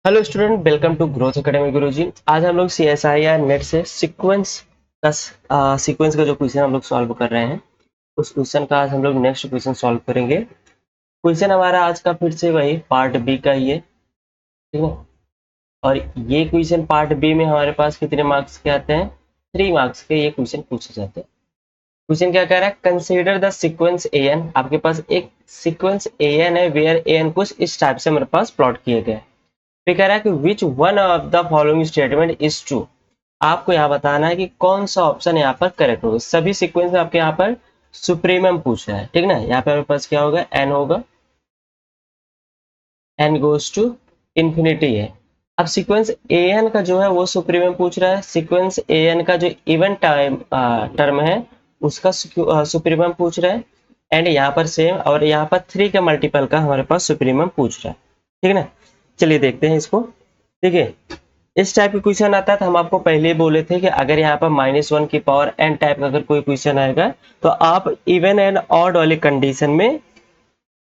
Hello student, welcome to Growth Academy Guruji. आज हम लोग CSIR नेट से सीक्वेंस का जो क्वेश्चन हम लोग सॉल्व कर रहे हैं, उस क्वेश्चन का आज हम लोग नेक्स्ट क्वेश्चन सॉल्व करेंगे। क्वेश्चन हमारा आज का फिर से वही पार्ट बी का ही है, ठीक है। और ये क्वेश्चन पार्ट बी में हमारे पास कितने मार्क्स के आते हैं? 3 मार्क्स के ये क्वेश्चन पूछे जाते हैं। क्वेश्चन क्या कह रहा है? Consider the sequence AN। आपके पास एक सीक्वेंस AN है, वेयर AN कुछ इस टाइप से हमारे पास प्लॉट किए गए। फिर कह रहा है कि which one of the following statement is true. आपको यहाँ बताना है कि कौन सा ऑप्शन यहाँ पर करेक्ट होगा। सभी सीक्वेंस में आपके यहाँ पर सुप्रीमम पूछ रहा है, ठीक ना। यहाँ पे हमारे पास क्या होगा? एन होगा, एन गोज टू इंफिनिटी है। अब सीक्वेंस एन का जो है वो सुप्रीमम पूछ रहा है। सीक्वेंस एन का जो इवन टाइम टर्म है उसका सुप्रीमम पूछ रहा है। एंड यहाँ पर सेम, और यहाँ पर 3 के मल्टीपल का हमारे पास सुप्रीमम पूछ रहा है, ठीक है ना। चलिए देखते हैं इसको। देखिए, इस टाइप के क्वेश्चन आता है तो हम आपको पहले ही बोले थे कि अगर यहाँ पर -1 की पावर n टाइप का अगर कोई क्वेश्चन आएगा तो आप इवन एंड ऑड वाली कंडीशन में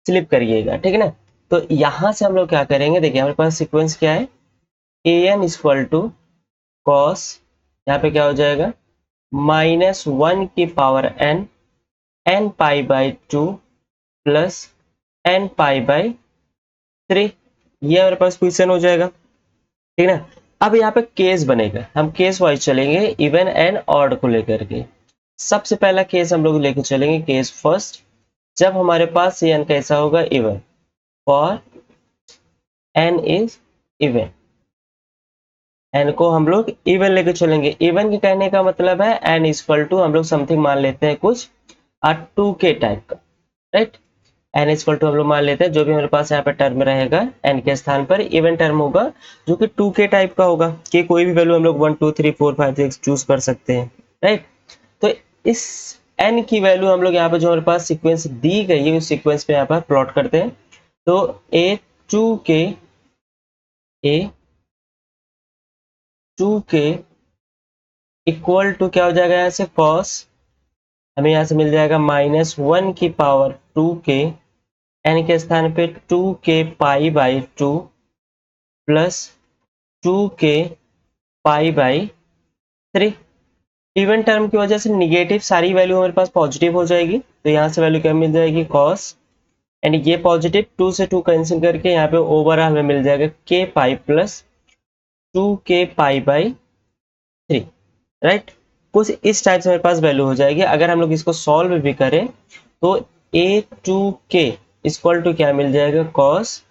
स्लिप करिएगा, ठीक है ना। तो यहाँ से हम लोग क्या करेंगे? देखिए हमारे पास सीक्वेंस क्या है? an इक्वल टू कॉस, यहाँ पे क्या हो जाएगा? -1 की power n, n pi by 2 plus n pi by 3। ये हमारे पास क्वेश्चन हो जाएगा, ठीक है ना। अब यहाँ पे केस बनेगा, हम केस वाइज चलेंगे इवन एंड ऑड को लेकर के। सबसे पहला केस हम लोग लेके चलेंगे, केस फर्स्ट। जब हमारे पास ये n कैसा होगा? Even, for n is even. n को हम लोग इवन लेके चलेंगे। इवन के कहने का मतलब है n इक्वल टू हम लोग समथिंग मान लेते हैं कुछ 2k टाइप का, राइट। n इक्वल टू हम लोग मान लेते हैं जो भी हमारे पास यहाँ पे टर्म रहेगा n के स्थान पर इवन टर्म होगा जो कि 2k टाइप का होगा। कि कोई भी वैल्यू हम लोग 1 2 3 4 5 6 चूज कर सकते हैं, राइट। तो इस n की वैल्यू हम लोग यहाँ पे जो हमारे पास सीक्वेंस दी गई है उस सीक्वेंस पे यहाँ पर प्लॉट करते हैं। तो a 2k इक्वल टू क्या हो जाएगा? यहाँ से cos, हमें यहाँ से मिल जाएगा -1 की पावर 2k, n के स्थान पे 2k pi by 2 plus 2k pi by 3। Even term की वजह से निगेटिव सारी वैल्यू हमारे पास पॉजिटिव हो जाएगी, तो यहाँ से वैल्यू क्या मिल जाएगी? cos, एंड ये पॉजिटिव 2 से 2 कैंसिल करके यहाँ पे ओवरऑल हमें मिल जाएगा k pi plus 2k pi by 3, right. कुछ इस टाइप से हमारे पास वैल्यू हो जाएगी। अगर हम लोग इसको सॉल्व भी करें तो a2k इक्वल टू क्या मिल जाएगा? cos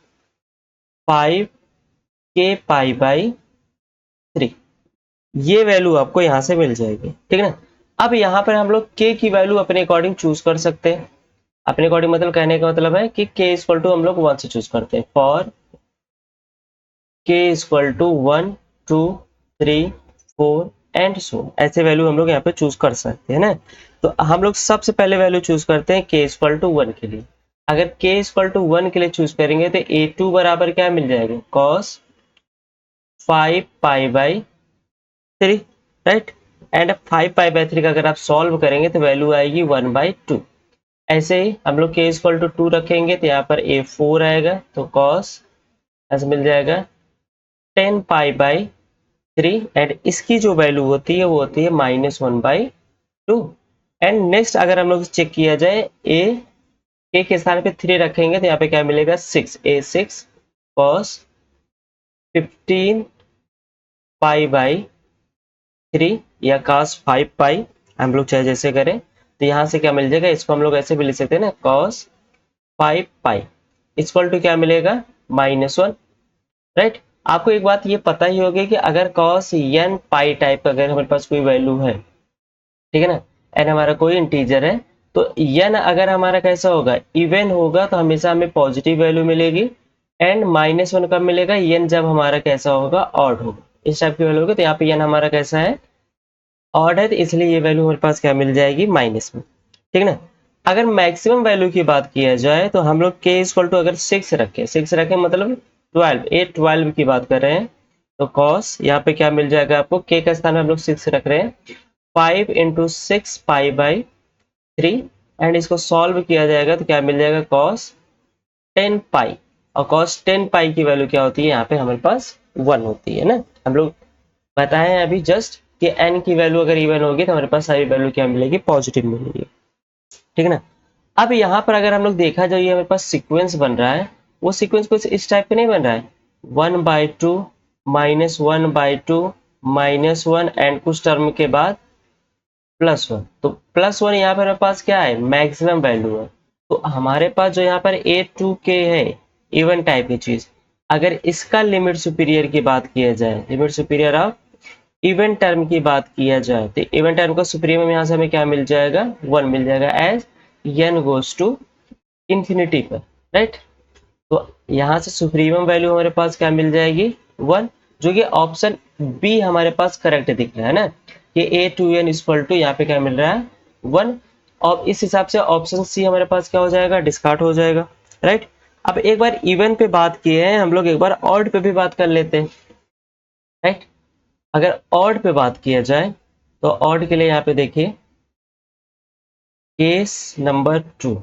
5k pi by 3। ये वैल्यू आपको यहाँ से मिल जाएगी, ठीक है ना। अब यहाँ पर हम लोग k की वैल्यू अपने अकॉर्डिंग चूज कर सकते हैं। अपने अकॉर्डिंग मतलब कहने का मतलब है कि k इक्वल टू हम लोग 1 से चूज करते हैं। For k equal to 1 2 3 4 and so, ऐसे वैल्यू हम लोग यहाँ पे चूज कर सकते हैं ना। तो हम लोग सबसे पहले वैल्यू चूज करते हैं k इक्वल टू 1 के लिए। अगर k इक्वल टू 1 के लिए चूज करेंगे तो a2 बराबर क्या मिल जाएगा? cos 5 pi by 3, right. And 5 pi by 3 का अगर आप सॉल्व करेंगे तो वैल्यू आएगी 1/2। ऐसे ही हम लोग k इक्वल टू 2 रखेंगे तो यहाँ पर a4 आएगा, तो cos ऐसे मिल जाएगा 10 पाई बाई 3। एंड इसकी जो वैल्यू होती है वो होती है -1/2। एंड नेक्स्ट अगर हम लोग चेक किया जाए a के स्थान पे 3 रखेंगे तो यहाँ पे क्या मिलेगा? 6, a6 cos 15 पाई बाई 3 या cos 5 पाई, हम लोग चाहे जैसे करें। तो यहाँ से क्या मिल जाएगा? इसको हम लोग ऐसे भी लिख सकते हैं ना, cos 5 पाई इक्वल टू क्या मिलेगा? -1, राइट। आपको एक बात ये पता ही होगी कि अगर cos n पाई टाइप का अगर हमारे पास कोई वैल्यू है, ठीक है ना, n हमारा कोई इंटीजर है, तो n अगर हमारा कैसा होगा? इवन होगा तो हमेशा हमें पॉजिटिव वैल्यू मिलेगी। एंड -1 कब मिलेगा? n जब हमारा कैसा होगा? ऑड होगा। इस टाइप की वैल्यू होगी। तो यहाँ पे n हमारा कैसा है? ऑड है, तो इसलिए ये वैल्यू हमारे पास क्या मिल जाएगी? माइनस में, ठीक ना। अगर मैक्सिमम वैल्यू की बात किया जाए तो हम लोग k इक्वल टू अगर 6 रखें मतलब 12, a12 की बात कर रहे हैं, तो cos यहाँ पे क्या मिल जाएगा आपको? k का स्थान हम लोग 6 रख रहे हैं, 5 इंटू 6 पाई बाई 3। एंड इसको सॉल्व किया जाएगा तो क्या मिल जाएगा? cos 10 पाई, और cos 10 पाई की वैल्यू क्या होती है, यहाँ पे हमारे पास 1 होती है ना। हम लोग बताए हैं अभी जस्ट कि n की वैल्यू अगर इवन होगी तो हमारे पास सारी वैल्यू क्या मिलेगी, पॉजिटिव मिलेगी, ठीक है ना। अब यहाँ पर अगर हम लोग देखा जाए ये हमारे पास सीक्वेंस बन रहा है, वो सीक्वेंस कुछ इस टाइप पे नहीं बन रहा है, 1/2 -1/2 -1 एंड कुछ टर्म के बाद +1। तो +1 यहाँ पर हमारे पास क्या है, मैक्सिमम वैल्यू है। तो हमारे पास जो यहाँ पर A2K है, इवन टाइप की चीज, अगर इसका लिमिट सुपीरियर की बात किया जाए, limit superior of even term की बात किया जाए, तो इवन टर्म का सुप्रीमम यहाँ से हमें क्या मिल जाएगा, 1 मिल जाएगा as n goes to infinity पर, राइट। तो यहाँ से सुप्रीमम वैल्यू हमारे पास क्या मिल जाएगी, 1, जो कि ऑप्शन बी हमारे पास करेक्ट दिख रहा है ना, कि A2n इक्वल टू यहाँ पे क्या मिल रहा है, 1। और इस हिसाब से ऑप्शन सी हमारे पास क्या हो जाएगा, डिस्कार्ड हो जाएगा, राइट। अब एक बार इवन पे बात किए हैं हम लोग, एक बार ऑड पे भी बात कर लेते हैं, राइट। अगर ऑड पे बात किया जाए तो ऑड के लिए यहाँ पे देखिए केस नंबर 2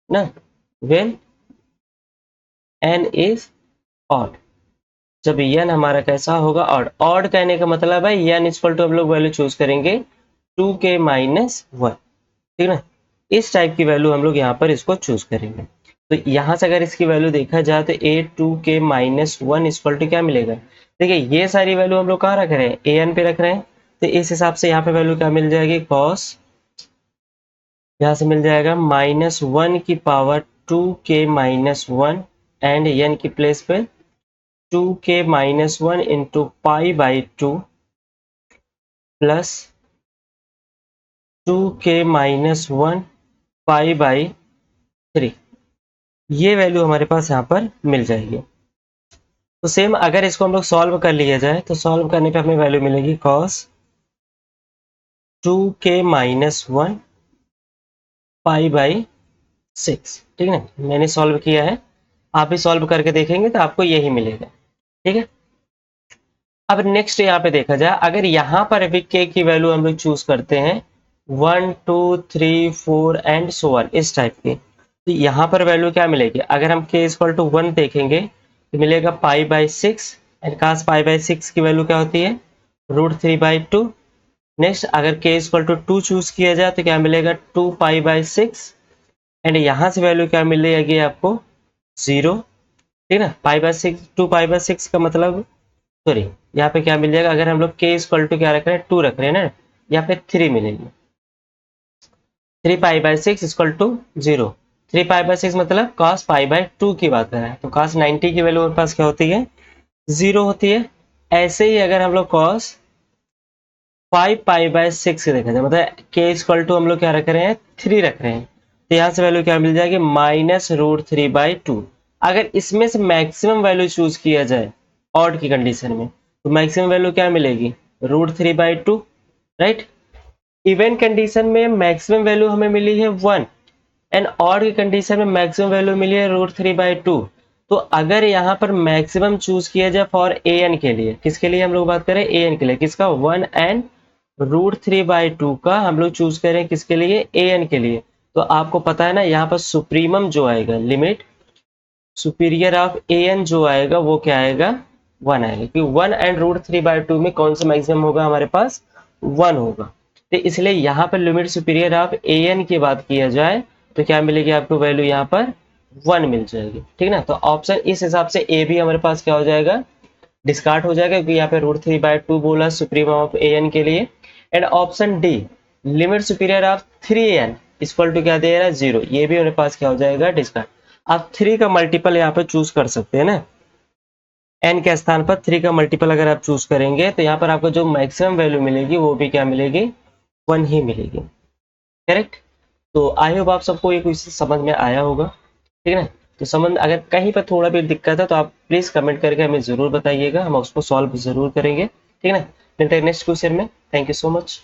ना, व्हेन n इज ऑड, जब n हमारा कैसा होगा, ऑड। ऑड कहने का मतलब है n इक्वल टू हम लोग वैल्यू चूज करेंगे 2k -1, ठीक है ना। इस टाइप की वैल्यू हम लोग यहाँ पर इसको चूज करेंगे। तो यहाँ से अगर इसकी वैल्यू देखा जाए तो A2k -1 इक्वल टू क्या मिलेगा, देखिए ये सारी वैल्यू हम लोग कहाँ रख रहे हैं, an पे रख रहे हैं। तो इस हिसाब से यहाँ पे वैल्यू क्या मिल जाएगी, cos, यहाँ से मिल जाएगा -1 की पावर 2k -1 एंड n की प्लेस पे 2k -1 इंटू π/2 प्लस 2k -1 π/3, ये वैल्यू हमारे पास यहाँ पर मिल जाएगी। तो सेम अगर इसको हम लोग सॉल्व कर लिया जाए तो सॉल्व करने पे हमें वैल्यू मिलेगी cos 2k -1 π/6, ठीक है ना। मैंने सॉल्व किया है, आप भी सॉल्व करके देखेंगे तो आपको यही मिलेगा, ठीक है। अब नेक्स्ट यहाँ पे देखा जाए, अगर यहाँ पर अभी k की वैल्यू हम लोग चूज करते हैं 1 2 3 4 एंड सो ऑन, इस टाइप की, तो यहाँ पर वैल्यू क्या मिलेगी, अगर हम k इक्वल टू 1 देखेंगे तो मिलेगा π/6 एंड cos π/6 की वैल्यू क्या होती है, √3/2। नेक्स्ट अगर k इक्वल टू 2 चूज किया जाए तो क्या मिलेगा, 2π/6 एंड यहाँ से वैल्यू क्या मिलेगी आपको, 0, ठीक है ना। π/6, 2π/6 का मतलब, सॉरी यहाँ पे क्या मिल जाएगा, अगर हम लोग k इक्वल टू क्या रख रहे हैं, 2 रख रहे हैं ना, यहाँ पे 3 मिलेगी, 3π/6 इक्वल टू 0। 3π/6 मतलब cos π/2 की बात कर रहे हैं, तो cos 90 की वैल्यू हमारे पास क्या होती है, 0 होती है। ऐसे ही अगर हम लोग cos 5π/6 देखा जाए, मतलब k इक्वल टू हम लोग क्या रख रहे हैं, 3 रख रहे हैं, तो यहाँ से वैल्यू क्या मिल जाएगी, -√3/2। अगर इसमें से मैक्सिमम वैल्यू चूज किया जाए ऑड की कंडीशन में, तो मैक्सिमम वैल्यू क्या मिलेगी, √3/2, राइट। इवन कंडीशन में मैक्सिमम वैल्यू हमें मिली है 1 एंड ऑड की कंडीशन में मैक्सिमम वैल्यू मिली है √3/2। तो अगर यहाँ पर मैक्सिमम चूज किया जाए फॉर an के लिए, किसके लिए हम लोग बात करें, an के लिए, किसका, 1 एंड √3/2 का हम लोग चूज करें किसके लिए, an के लिए, तो आपको पता है ना यहाँ पर सुप्रीमम जो आएगा, लिमिट सुपीरियर ऑफ an जो आएगा वो क्या आएगा, 1 आएगा, क्योंकि 1 एंड √3/2 में कौन सा मैक्सिमम होगा, हमारे पास 1 होगा। तो इसलिए यहाँ पर लिमिट सुपीरियर ऑफ an की बात किया जाए तो क्या मिलेगी आपको वैल्यू, यहाँ पर 1 मिल जाएगी, ठीक है ना। तो ऑप्शन इस हिसाब से ए भी हमारे पास क्या हो जाएगा, डिस्कार्ड हो जाएगा, क्योंकि यहाँ पे √3/2 बोला सुप्रीमम ऑफ an के लिए। And option D, limit superior of 3an equal to क्या दे रहा है, 0, ये भी हमारे पास क्या हो जाएगा, डिस्कार्ड। आप 3 का मल्टीपल यहाँ पर चूज कर सकते हैं ना, n के स्थान पर 3 का मल्टीपल अगर आप चूज करेंगे तो यहाँ पर आपको जो मैक्सिमम वैल्यू मिलेगी वो भी क्या मिलेगी, 1 ही मिलेगी, करेक्ट। तो आई होप आप सबको ये कुछ समझ में आया होगा, ठीक है ना। तो समझ अगर कहीं पर थोड़ा भी दिक्कत है तो आप प्लीज कमेंट करके हमें जरूर बताइएगा, हम उसको सॉल्व जरूर करेंगे, ठीक है ना। मिलते हैं नेक्स्ट क्वेश्चन में, थैंक यू सो मच।